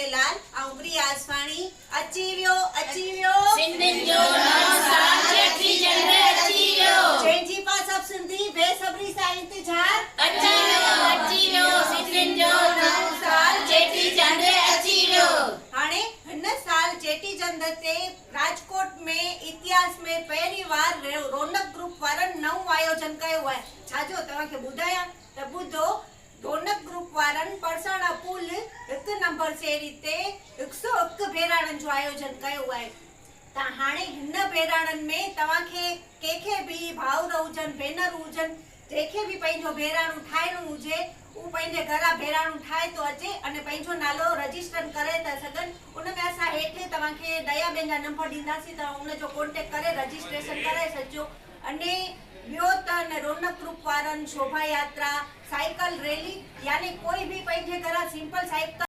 झूलेलाल आउंगरी आसवाणी अची वियो सिंधियुनि जो नओं साल चेटी चंड अची वियो जंहिंजी पा सब सिंधी बेसब्री सां इंतजार अची वियो सिंधियुनि जो नओं साल चेटी चंड अची वियो। हाणे हिन साल चेटी चंड ते राजकोट में इतिहास में पहिरीं वार रौनक ग्रुप वारनि नओं आयोजन कयो आहे। छाजो तव्हांखे ॿुधायां त ॿुधो रौनक ग्रुप वारनि परसाणा पुल 1 नंबर शेरी ते 101 बहिराणनि जो आयोजन कयो आहे। त हाणे हिन बहिराणनि में तव्हांखे कंहिंखे बि भाउर हुजनि भेनर हुजनि जंहिंखे बि पंहिंजो बहिराणो ठाहिणो हुजे उहो पंहिंजे घरां बहिराणो ठाहे थो अचे अने पंहिंजो नालो रजिस्टर करे था सघनि। उन में असां हेठि तव्हांखे दया बेन जा नंबर ॾींदासीं, तव्हां उनजो कॉन्टेक्ट करे रजिस्ट्रेशन कराए छॾिजो। अने ॿियो त रौनक ग्रुप वारनि शोभा यात्रा साइकिल रैली यानी कोई भी पंहिंजे घरां सिंपल साइकिल